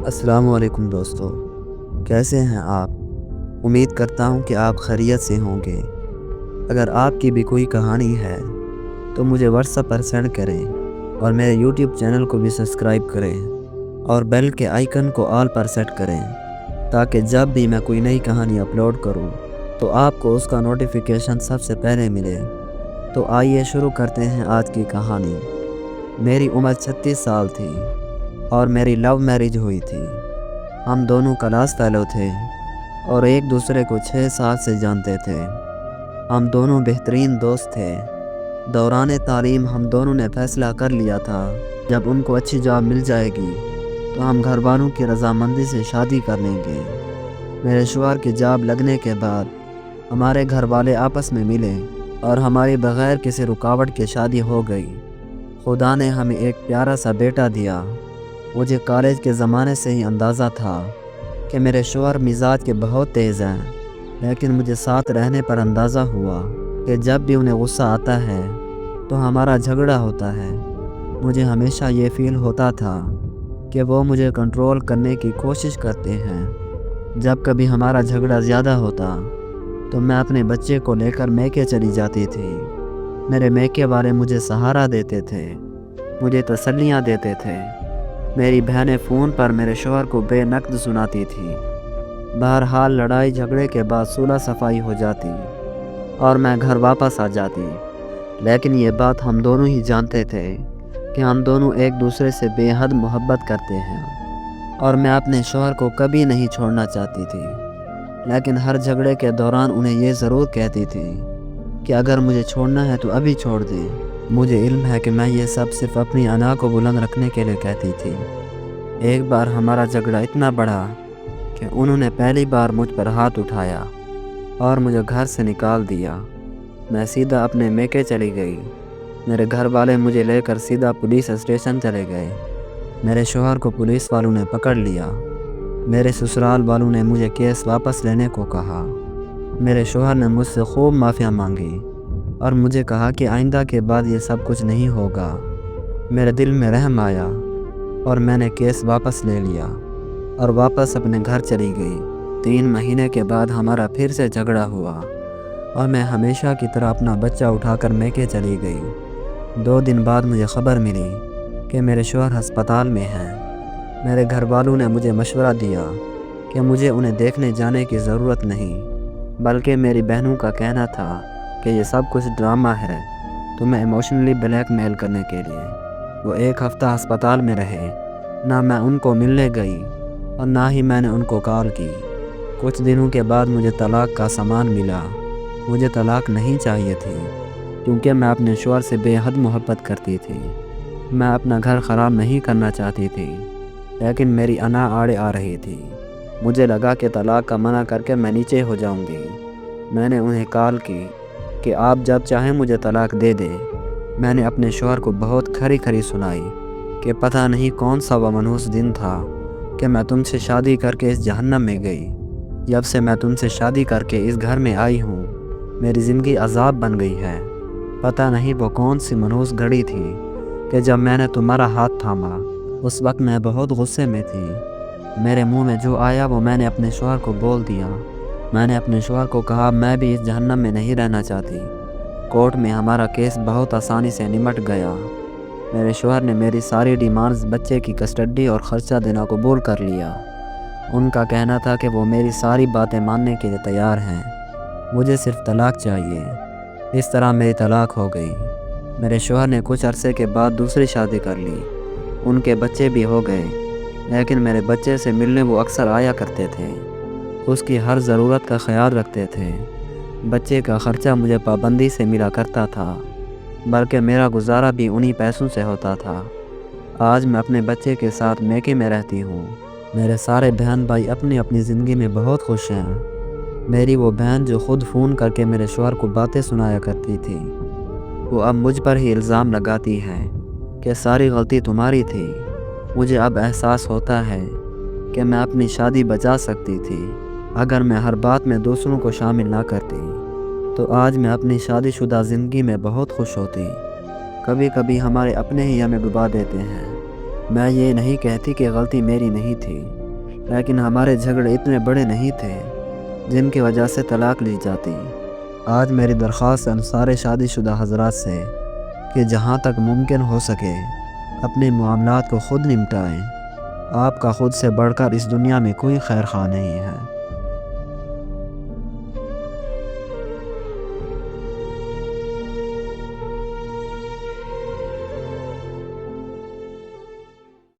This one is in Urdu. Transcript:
السلام علیکم دوستو، کیسے ہیں آپ؟ امید کرتا ہوں کہ آپ خیریت سے ہوں گے۔ اگر آپ کی بھی کوئی کہانی ہے تو مجھے واٹس ایپ پر سینڈ کریں اور میرے یوٹیوب چینل کو بھی سبسکرائب کریں اور بیل کے آئیکن کو آل پر سیٹ کریں تاکہ جب بھی میں کوئی نئی کہانی اپلوڈ کروں تو آپ کو اس کا نوٹیفیکیشن سب سے پہلے ملے۔ تو آئیے شروع کرتے ہیں آج کی کہانی۔ میری عمر 36 سال تھی اور میری لو میرج ہوئی تھی۔ ہم دونوں کلاس فیلو تھے اور ایک دوسرے کو 6 سال سے جانتے تھے۔ ہم دونوں بہترین دوست تھے۔ دوران تعلیم ہم دونوں نے فیصلہ کر لیا تھا جب ان کو اچھی جاب مل جائے گی تو ہم گھر والوں کی رضامندی سے شادی کر لیں گے۔ میرے شوہر کی جاب لگنے کے بعد ہمارے گھر والے آپس میں ملے اور ہماری بغیر کسی رکاوٹ کے شادی ہو گئی۔ خدا نے ہمیں ایک پیارا سا بیٹا دیا۔ مجھے کالج کے زمانے سے ہی اندازہ تھا کہ میرے شوہر مزاج کے بہت تیز ہیں، لیکن مجھے ساتھ رہنے پر اندازہ ہوا کہ جب بھی انہیں غصہ آتا ہے تو ہمارا جھگڑا ہوتا ہے۔ مجھے ہمیشہ یہ فیل ہوتا تھا کہ وہ مجھے کنٹرول کرنے کی کوشش کرتے ہیں۔ جب کبھی ہمارا جھگڑا زیادہ ہوتا تو میں اپنے بچے کو لے کر میکے چلی جاتی تھی۔ میرے میکے والے مجھے سہارا دیتے تھے، مجھے تسلیاں دیتے تھے۔ میری بہنیں فون پر میرے شوہر کو بے نقد سناتی تھی۔ بہرحال لڑائی جھگڑے کے بعد صلح صفائی ہو جاتی اور میں گھر واپس آ جاتی، لیکن یہ بات ہم دونوں ہی جانتے تھے کہ ہم دونوں ایک دوسرے سے بے حد محبت کرتے ہیں اور میں اپنے شوہر کو کبھی نہیں چھوڑنا چاہتی تھی، لیکن ہر جھگڑے کے دوران انہیں یہ ضرور کہتی تھی کہ اگر مجھے چھوڑنا ہے تو ابھی چھوڑ دیں۔ مجھے علم ہے کہ میں یہ سب صرف اپنی انا کو بلند رکھنے کے لیے کہتی تھی۔ ایک بار ہمارا جھگڑا اتنا بڑھا کہ انہوں نے پہلی بار مجھ پر ہاتھ اٹھایا اور مجھے گھر سے نکال دیا۔ میں سیدھا اپنے میکے چلی گئی۔ میرے گھر والے مجھے لے کر سیدھا پولیس اسٹیشن چلے گئے۔ میرے شوہر کو پولیس والوں نے پکڑ لیا۔ میرے سسرال والوں نے مجھے کیس واپس لینے کو کہا۔ میرے شوہر نے مجھ سے خوب معافی مانگی اور مجھے کہا کہ آئندہ کے بعد یہ سب کچھ نہیں ہوگا۔ میرے دل میں رحم آیا اور میں نے کیس واپس لے لیا اور واپس اپنے گھر چلی گئی۔ 3 مہینے کے بعد ہمارا پھر سے جھگڑا ہوا اور میں ہمیشہ کی طرح اپنا بچہ اٹھا کر میکے چلی گئی۔ 2 دن بعد مجھے خبر ملی کہ میرے شوہر ہسپتال میں ہیں۔ میرے گھر والوں نے مجھے مشورہ دیا کہ مجھے انہیں دیکھنے جانے کی ضرورت نہیں، بلکہ میری بہنوں کا کہنا تھا کہ یہ سب کچھ ڈرامہ ہے تمہیں ایموشنلی بلیک میل کرنے کے لیے۔ وہ 1 ہفتہ ہسپتال میں رہے۔ نہ میں ان کو ملنے گئی اور نہ ہی میں نے ان کو کال کی۔ کچھ دنوں کے بعد مجھے طلاق کا سامان ملا۔ مجھے طلاق نہیں چاہیے تھی کیونکہ میں اپنے شوہر سے بے حد محبت کرتی تھی۔ میں اپنا گھر خراب نہیں کرنا چاہتی تھی، لیکن میری انا آڑے آ رہی تھی۔ مجھے لگا کہ طلاق کا منع کر کے میں نیچے ہو جاؤں گی۔ میں نے انہیں کال کی کہ آپ جب چاہیں مجھے طلاق دے دیں۔ میں نے اپنے شوہر کو بہت کھری کھری سنائی کہ پتہ نہیں کون سا وہ منحوس دن تھا کہ میں تم سے شادی کر کے اس جہنم میں گئی۔ جب سے میں تم سے شادی کر کے اس گھر میں آئی ہوں میری زندگی عذاب بن گئی ہے۔ پتہ نہیں وہ کون سی منحوس گھڑی تھی کہ جب میں نے تمہارا ہاتھ تھاما۔ اس وقت میں بہت غصے میں تھی۔ میرے منہ میں جو آیا وہ میں نے اپنے شوہر کو بول دیا۔ میں نے اپنے شوہر کو کہا میں بھی اس جہنم میں نہیں رہنا چاہتی۔ کورٹ میں ہمارا کیس بہت آسانی سے نمٹ گیا۔ میرے شوہر نے میری ساری ڈیمانڈز، بچے کی کسٹڈی اور خرچہ دینا قبول کر لیا۔ ان کا کہنا تھا کہ وہ میری ساری باتیں ماننے کے لیے تیار ہیں، مجھے صرف طلاق چاہیے۔ اس طرح میری طلاق ہو گئی۔ میرے شوہر نے کچھ عرصے کے بعد دوسری شادی کر لی۔ ان کے بچے بھی ہو گئے، لیکن میرے بچے سے ملنے وہ اکثر آیا کرتے تھے۔ اس کی ہر ضرورت کا خیال رکھتے تھے۔ بچے کا خرچہ مجھے پابندی سے ملا کرتا تھا، بلکہ میرا گزارا بھی انہی پیسوں سے ہوتا تھا۔ آج میں اپنے بچے کے ساتھ میکے میں رہتی ہوں۔ میرے سارے بہن بھائی اپنی اپنی زندگی میں بہت خوش ہیں۔ میری وہ بہن جو خود فون کر کے میرے شوہر کو باتیں سنایا کرتی تھی، وہ اب مجھ پر ہی الزام لگاتی ہے کہ ساری غلطی تمہاری تھی۔ مجھے اب احساس ہوتا ہے کہ میں اپنی شادی بچا سکتی تھی اگر میں ہر بات میں دوسروں کو شامل نہ کرتی، تو آج میں اپنی شادی شدہ زندگی میں بہت خوش ہوتی۔ کبھی کبھی ہمارے اپنے ہی ہمیں ڈبا دیتے ہیں۔ میں یہ نہیں کہتی کہ غلطی میری نہیں تھی، لیکن ہمارے جھگڑے اتنے بڑے نہیں تھے جن کی وجہ سے طلاق لی جاتی۔ آج میری درخواست ان سارے شادی شدہ حضرات سے کہ جہاں تک ممکن ہو سکے اپنے معاملات کو خود نمٹائیں۔ آپ کا خود سے بڑھ کر اس دنیا میں کوئی خیر خواہ نہیں ہے۔